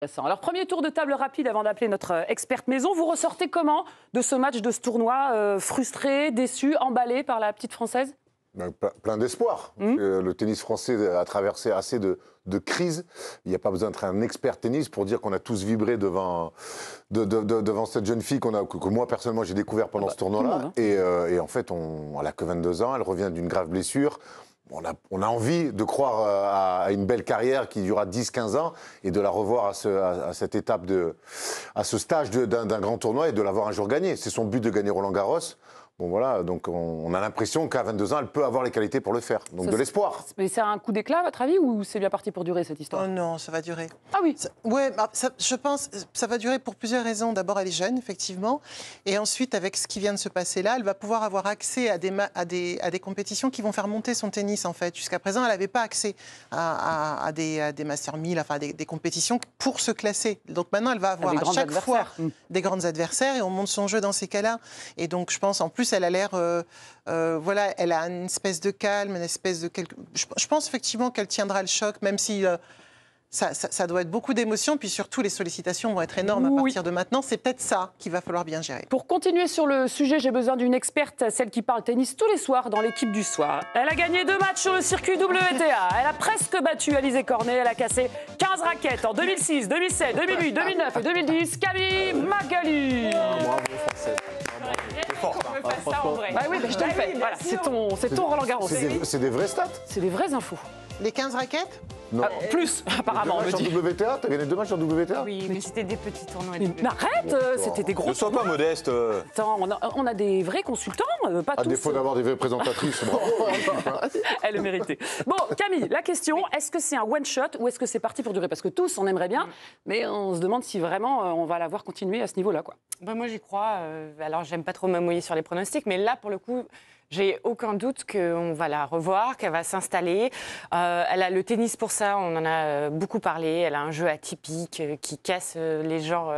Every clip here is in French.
Alors, premier tour de table rapide avant d'appeler notre experte maison. Vous ressortez comment de ce match, de ce tournoi, frustré, déçu, emballé par la petite Française? Plein d'espoir. Le tennis français a traversé assez de crises. Il n'y a pas besoin d'être un expert tennis pour dire qu'on a tous vibré devant cette jeune fille que moi, personnellement, j'ai découvert pendant ce tournoi-là. Et en fait, elle n'a que 22 ans, elle revient d'une grave blessure. On a envie de croire à une belle carrière qui durera 10-15 ans et de la revoir à cette étape, à ce stage d'un grand tournoi et de l'avoir un jour gagné. C'est son but de gagner Roland-Garros. Bon voilà, donc on a l'impression qu'à 22 ans, elle peut avoir les qualités pour le faire. Donc de l'espoir. Mais c'est un coup d'éclat, à votre avis, ou c'est bien parti pour durer cette histoire? Oh non, ça va durer. Ah oui. Je pense ça va durer pour plusieurs raisons. D'abord, elle est jeune, effectivement. Et ensuite, avec ce qui vient de se passer là, elle va pouvoir avoir accès à des compétitions qui vont faire monter son tennis, en fait. Jusqu'à présent, elle n'avait pas accès à des Master 1000, enfin des compétitions pour se classer. Donc maintenant, elle va avoir à chaque fois des grands adversaires et on monte son jeu dans ces cas-là. Et donc, je pense, en plus, elle a l'air, voilà, elle a une espèce de calme, une espèce de je pense effectivement qu'elle tiendra le choc, même si ça doit être beaucoup d'émotions, puis surtout les sollicitations vont être énormes à partir de maintenant. C'est peut-être ça qu'il va falloir bien gérer. Pour continuer sur le sujet, j'ai besoin d'une experte, celle qui parle tennis tous les soirs dans l'équipe du soir. Elle a gagné 2 matchs sur le circuit WTA. Elle a presque battu Alizé Cornet. Elle a cassé 15 raquettes en 2006, 2007, 2008, 2009 et 2010. Camille Magali. Bravo, Français. Bah oui, je te le fais. Voilà, c'est ton Roland Garros. C'est des vraies stats. C'est des vraies infos. Les 15 raquettes? Non. Plus, apparemment, on me dit. En WTA, t'as gagné 2 matchs en WTA? Oui, mais c'était des petits tournois. Mais arrête, c'était des gros. Ne sois pas modeste. Attends, on a des vrais consultants, pas tous. À défaut d'avoir des vraies présentatrices, bravo. Elle le méritait. Bon, Camille, la question, est-ce que c'est un one-shot ou est-ce que c'est parti pour durer? Parce que tous, on aimerait bien, mais on se demande si vraiment on va la voir continuer à ce niveau-là, quoi. Bah, moi, j'y crois. Alors, j'aime pas trop me mouiller sur les pronostics, mais là, pour le coup, j'ai aucun doute qu'on va la revoir, qu'elle va s'installer. Elle a le tennis pour ça, on en a beaucoup parlé. Elle a un jeu atypique qui casse les genres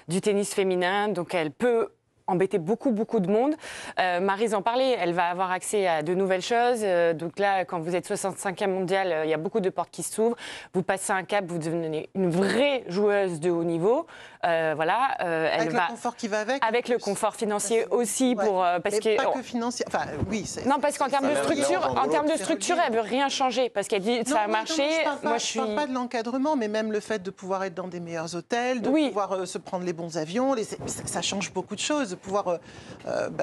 du tennis féminin, donc elle peut embêter beaucoup de monde. Maryse en parlait, elle va avoir accès à de nouvelles choses. Donc là, quand vous êtes 65e mondial, il y a beaucoup de portes qui s'ouvrent. Vous passez un cap, vous devenez une vraie joueuse de haut niveau. Voilà. Avec le confort qui va avec. Avec le confort financier aussi, ouais. parce que pas que financier. Enfin, oui. Non, parce qu'en termes de structure, elle veut rien changer, parce qu'elle dit ça a marché. Je parle pas de l'encadrement, mais même le fait de pouvoir être dans des meilleurs hôtels, de pouvoir se prendre les bons avions, ça change beaucoup de choses. De pouvoir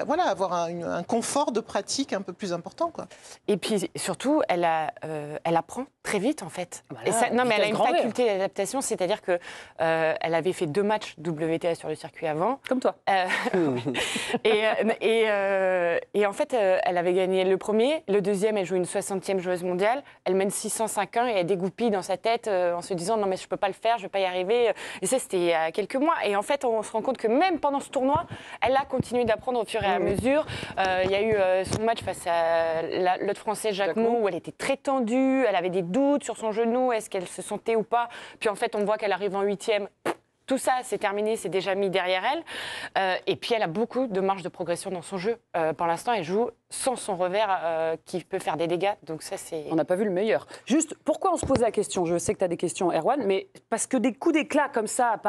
voilà, avoir un confort de pratique un peu plus important, quoi. Et puis surtout, elle apprend très vite, en fait. Voilà, et ça, non, mais elle a une faculté d'adaptation, c'est-à-dire que elle avait fait 2 matchs WTA sur le circuit avant. Comme toi. Et en fait, elle avait gagné le premier, le deuxième, elle joue une 60e joueuse mondiale. Elle mène 605-1 et elle dégoupille dans sa tête en se disant non mais je peux pas le faire, je vais pas y arriver. Et ça, c'était il y a quelques mois. Et en fait, on se rend compte que même pendant ce tournoi, elle a continué d'apprendre au fur et à mesure. Il y a eu son match face à l'autre Français, Jacques Mou, où elle était très tendue, elle avait des doutes sur son genou, est-ce qu'elle se sentait ou pas. Puis en fait, on voit qu'elle arrive en 8e. Tout ça, c'est terminé, c'est déjà mis derrière elle. Et puis, elle a beaucoup de marge de progression dans son jeu. Pour l'instant, elle joue sans son revers qui peut faire des dégâts. Donc ça, c'est... On n'a pas vu le meilleur. Juste, pourquoi on se pose la question? Je sais que tu as des questions, Erwan, mais parce que des coups d'éclat comme ça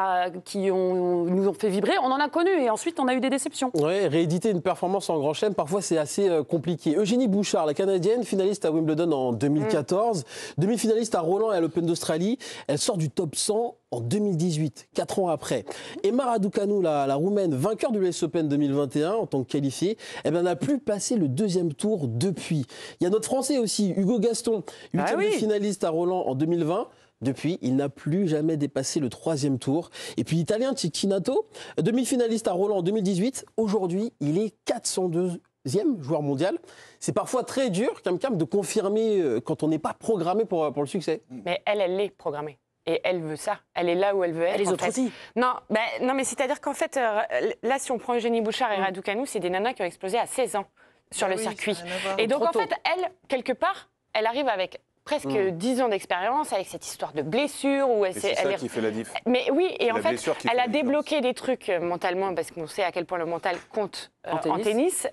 qui nous ont fait vibrer, on en a connu et ensuite, on a eu des déceptions. Oui, rééditer une performance en grand chelem, parfois, c'est assez compliqué. Eugénie Bouchard, la Canadienne, finaliste à Wimbledon en 2014, demi-finaliste à Roland et à l'Open d'Australie. Elle sort du top 100 en 2018, 4 ans après. Emma Raducanu, la Roumaine, vainqueur de l'US Open 2021 en tant que qualifiée, n'a plus passé le 2e tour depuis. Il y a notre Français aussi, Hugo Gaston, 8e finaliste à Roland en 2020. Depuis, il n'a plus jamais dépassé le 3e tour. Et puis l'Italien Cecchinato, demi-finaliste à Roland en 2018. Aujourd'hui, il est 402e joueur mondial. C'est parfois très dur, de confirmer quand on n'est pas programmé pour le succès. Mais elle l'est programmée. Et elle veut ça. Elle est là où elle veut être. Les autres aussi. Non, mais c'est-à-dire qu'en fait, là, si on prend Eugénie Bouchard et Raducanu, c'est des nanas qui ont explosé à 16 ans sur le circuit. Et donc, en fait, elle, quelque part, elle arrive avec presque 10 ans d'expérience, avec cette histoire de blessure. Où c'est ça qui fait la diff. Mais oui, et en fait, elle a débloqué des trucs mentalement, parce qu'on sait à quel point le mental compte en tennis.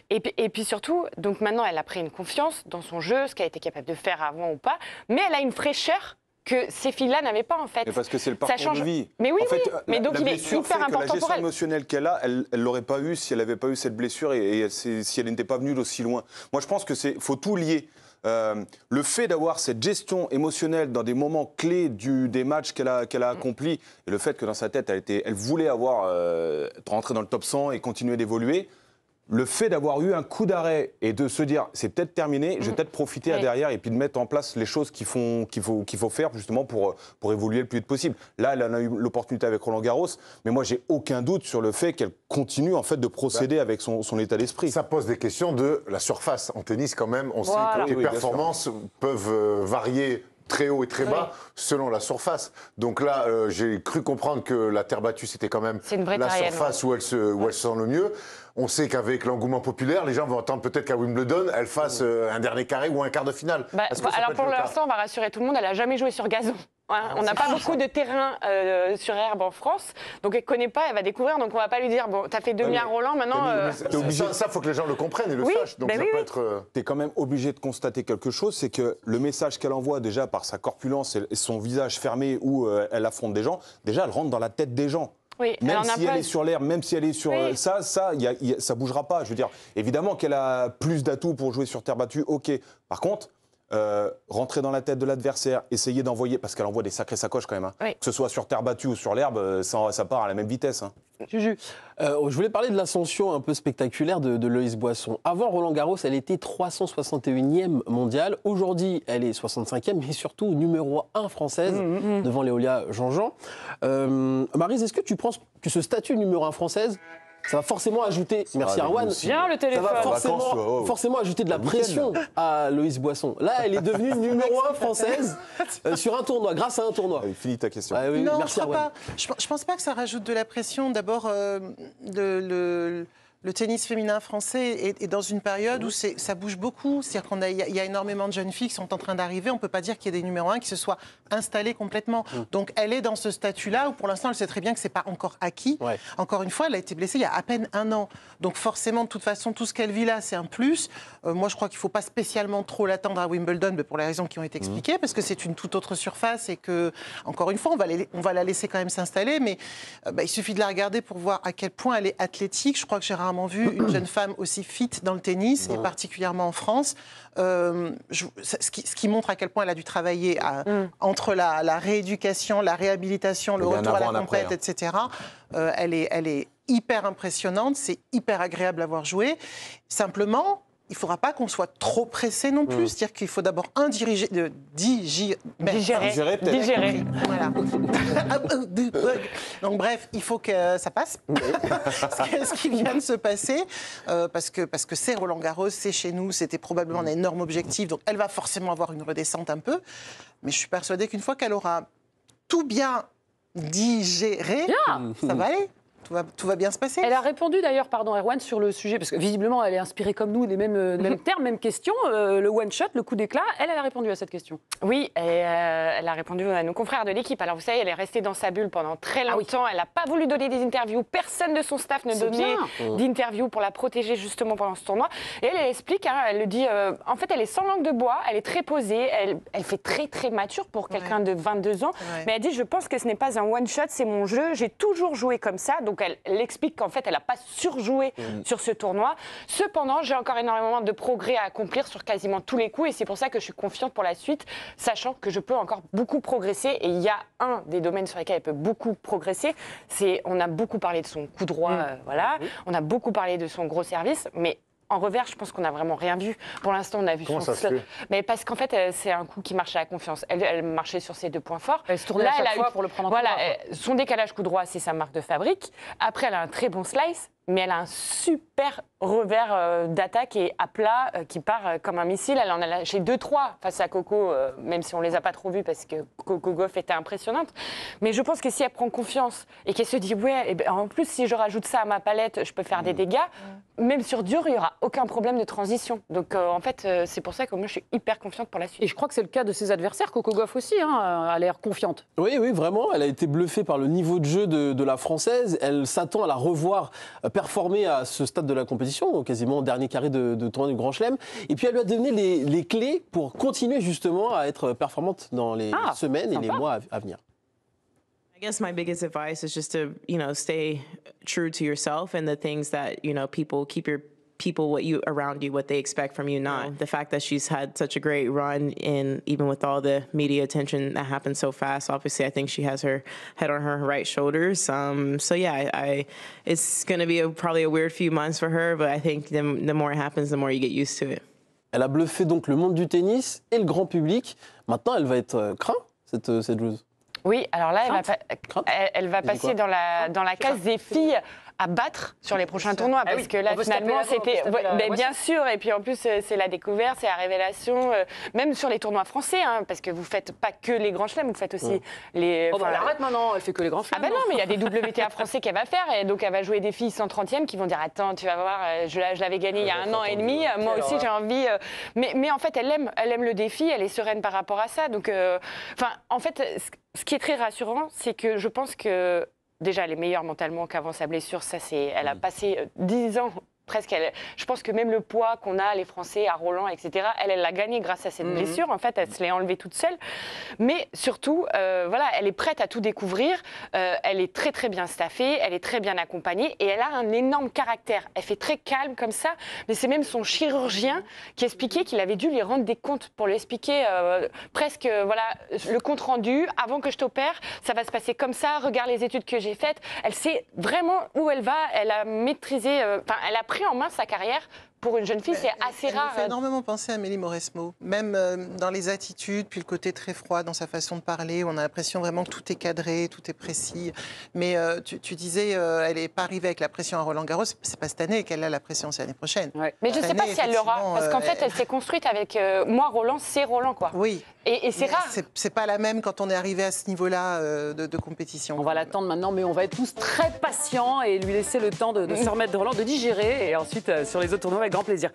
Et puis surtout, donc maintenant, elle a pris une confiance dans son jeu, ce qu'elle a été capable de faire avant ou pas, mais elle a une fraîcheur que ces filles-là n'avaient pas en fait. Mais parce que c'est le parcours de vie. Mais oui, en fait, mais donc il est hyper important la gestion pour elle. émotionnelle qu'elle a, elle l'aurait pas eu si elle n'avait pas eu cette blessure et si elle n'était pas venue d'aussi loin. Moi, je pense que faut tout lier. Le fait d'avoir cette gestion émotionnelle dans des moments clés des matchs qu'elle a accomplis, et le fait que dans sa tête, elle voulait rentrer dans le top 100 et continuer d'évoluer, le fait d'avoir eu un coup d'arrêt et de se dire c'est peut-être terminé, je vais peut-être profiter à derrière et puis de mettre en place les choses qu'il faut faire justement pour évoluer le plus vite possible. Là, elle en a eu l'opportunité avec Roland Garros, mais moi j'ai aucun doute sur le fait qu'elle continue en fait de procéder avec son état d'esprit. Ça pose des questions de la surface. En tennis quand même, on sait que les performances peuvent varier très haut et très bas selon la surface. Donc là, j'ai cru comprendre que la terre battue, c'était quand même la surface où elle se sent le mieux. On sait qu'avec l'engouement populaire, les gens vont attendre peut-être qu'à Wimbledon, elle fasse un dernier carré ou un quart de finale. Alors pour l'instant, on va rassurer tout le monde, elle n'a jamais joué sur gazon. On n'a pas beaucoup de terrain sur herbe en France, donc elle ne connaît pas, elle va découvrir, donc on ne va pas lui dire, bon, tu as fait demi à Roland, maintenant... Ça, faut que les gens le comprennent et le sachent. Donc tu es quand même obligé de constater quelque chose, c'est que le message qu'elle envoie déjà par sa corpulence et son visage fermé où elle affronte des gens, déjà elle rentre dans la tête des gens. Oui, même si elle est sur l'herbe, même si elle est sur ça bougera pas. Je veux dire, évidemment qu'elle a plus d'atouts pour jouer sur terre battue, ok. Par contre, rentrer dans la tête de l'adversaire, essayer d'envoyer, parce qu'elle envoie des sacrées sacoches quand même, hein. Que ce soit sur terre battue ou sur l'herbe, ça part à la même vitesse. Hein. Juju, je voulais parler de l'ascension un peu spectaculaire de Loïs Boisson. Avant Roland Garros, elle était 361e mondiale. Aujourd'hui, elle est 65e, mais surtout numéro 1 française devant Léolia Jean-Jean. Maryse, est-ce que tu penses que ce statut numéro 1 française, ça va forcément ajouter, merci Arwan, Bien le téléphone. ça va forcément ajouter de la pression à Loïs Boisson. Là, elle est devenue numéro 1 française sur un tournoi, grâce à un tournoi. Allez, finis ta question. Oui, Non, merci Arwan. je pense pas que ça rajoute de la pression. D'abord, le tennis féminin français est dans une période où ça bouge beaucoup. C'est-à-dire qu'il y a énormément de jeunes filles qui sont en train d'arriver. On ne peut pas dire qu'il y ait des numéros 1 qui se soient installés complètement. Donc elle est dans ce statut-là où pour l'instant elle sait très bien que ce n'est pas encore acquis. Ouais. Encore une fois, elle a été blessée il y a à peine 1 an. Donc forcément, de toute façon, tout ce qu'elle vit là, c'est un plus. Moi, je crois qu'il ne faut pas spécialement trop l'attendre à Wimbledon, mais pour les raisons qui ont été expliquées, parce que c'est une toute autre surface et que, encore une fois, on va la laisser quand même s'installer. Mais il suffit de la regarder pour voir à quel point elle est athlétique. Je crois que j'ai rarement vu une jeune femme aussi fit dans le tennis, et particulièrement en France. Ce qui montre à quel point elle a dû travailler entre la rééducation, la réhabilitation, le retour à la compète, etc. Elle est hyper impressionnante, c'est hyper agréable à voir jouer. Simplement, il ne faudra pas qu'on soit trop pressé non plus. C'est-à-dire qu'il faut d'abord digérer. Voilà. Donc bref, il faut que ça passe. Ce qui vient de se passer, parce que c'est Roland Garros, c'est chez nous, c'était probablement un énorme objectif. Donc elle va forcément avoir une redescente un peu. Mais je suis persuadée qu'une fois qu'elle aura tout bien digéré, ça va aller. Tout va bien se passer. Elle a répondu d'ailleurs, pardon Erwan, sur le sujet, parce que visiblement elle est inspirée comme nous des mêmes termes, mêmes questions. Le one-shot, le coup d'éclat, elle a répondu à cette question. Oui, et, elle a répondu à nos confrères de l'équipe. Alors vous savez, elle est restée dans sa bulle pendant très longtemps. Elle n'a pas voulu donner des interviews. Personne de son staff ne donnait d'interviews pour la protéger justement pendant ce tournoi. Et elle explique, elle le dit, en fait elle est sans langue de bois, elle est très posée, elle fait très très mature pour quelqu'un de 22 ans. Ouais. Mais elle dit, je pense que ce n'est pas un one-shot, c'est mon jeu. J'ai toujours joué comme ça. Donc elle explique qu'en fait, elle n'a pas surjoué sur ce tournoi. Cependant, j'ai encore énormément de progrès à accomplir sur quasiment tous les coups et c'est pour ça que je suis confiante pour la suite, sachant que je peux encore beaucoup progresser. Et il y a un des domaines sur lesquels elle peut beaucoup progresser, on a beaucoup parlé de son coup droit, on a beaucoup parlé de son gros service, mais en revers, je pense qu'on n'a vraiment rien vu. Pour l'instant, on a vu son slot. Mais parce qu'en fait, c'est un coup qui marchait à confiance. Elle marchait sur ses 2 points forts. Elle se tournait à chaque fois pour le prendre en coup. Son décalage coup droit, c'est sa marque de fabrique. Après, elle a un très bon slice, mais elle a un super revers d'attaque et à plat qui part comme un missile. Elle en a lâché 2-3 face à Coco, même si on ne les a pas trop vus parce que Coco Gauff était impressionnante. Mais je pense que si elle prend confiance et qu'elle se dit en plus, si je rajoute ça à ma palette, je peux faire des dégâts, même sur dur, il n'y aura aucun problème de transition. Donc en fait, c'est pour ça que moi, je suis hyper confiante pour la suite. Et je crois que c'est le cas de ses adversaires. Coco Gauff aussi a l'air confiante. Oui, vraiment. Elle a été bluffée par le niveau de jeu de la Française. Elle s'attend à la revoir performer à ce stade de la compétition, donc quasiment dernier carré de tournoi du Grand Chelem. Et puis elle lui a donné les clés pour continuer justement à être performante dans les semaines et les mois à venir. I guess my biggest advice is just to, stay true to yourself and the things that, keep your people around you, what they expect from you now. The fact that she's had such a great run in, even with all the media attention that happened so fast, obviously I think she has her head on her right shoulders. So yeah, it's going to be probably a weird few months for her, but I think the more it happens, the more you get used to it. Elle a bluffé donc le monde du tennis et le grand public. Maintenant, elle va être crainte, cette joueuse. Oui, alors là, elle va passer dans la case des filles à battre sur les prochains tournois, parce que là, finalement, c'était... bien sûr, et puis en plus, c'est la découverte, c'est la révélation, même sur les tournois français, parce que vous faites pas que les grands chelems, vous faites aussi les... elle arrête maintenant, elle fait que les grands chelems. Ah ben non, mais il y a des WTA français qu'elle va faire, et donc elle va jouer des filles 130e qui vont dire, attends, tu vas voir, je l'avais gagné il y a 1 an et demi, moi aussi j'ai envie... Mais en fait, elle aime le défi, elle est sereine par rapport à ça, donc... en fait, ce qui est très rassurant, c'est que je pense que déjà, elle est meilleure mentalement qu'avant sa blessure. Ça, elle a passé 10 ans presque. Je pense que même le poids qu'on a, les Français, à Roland, etc., elle l'a gagné grâce à cette blessure. En fait, elle se l'est enlevée toute seule. Mais surtout, elle est prête à tout découvrir. Elle est très, très bien staffée. Elle est très bien accompagnée. Et elle a un énorme caractère. Elle fait très calme comme ça. Mais c'est même son chirurgien qui expliquait qu'il avait dû lui rendre des comptes pour lui expliquer presque, le compte rendu. Avant que je t'opère, ça va se passer comme ça. Regarde les études que j'ai faites. Elle sait vraiment où elle va. Elle a maîtrisé... elle a pris en main sa carrière. Pour une jeune fille, c'est assez rare. Elle me fait énormément penser à Amélie Mauresmo, même dans les attitudes, puis le côté très froid dans sa façon de parler. On a l'impression vraiment que tout est cadré, tout est précis. Mais tu disais, elle n'est pas arrivée avec la pression à Roland-Garros. C'est pas cette année qu'elle a la pression, c'est l'année prochaine. Ouais. Mais je ne sais pas si elle l'aura, parce qu'en fait, elle s'est construite avec moi, Roland, c'est Roland, quoi. Oui. Et c'est rare. C'est pas la même quand on est arrivé à ce niveau-là de compétition. On va l'attendre maintenant, mais on va être tous très patients et lui laisser le temps de se remettre de Roland, de digérer, et ensuite sur les autres tournois avec grand plaisir.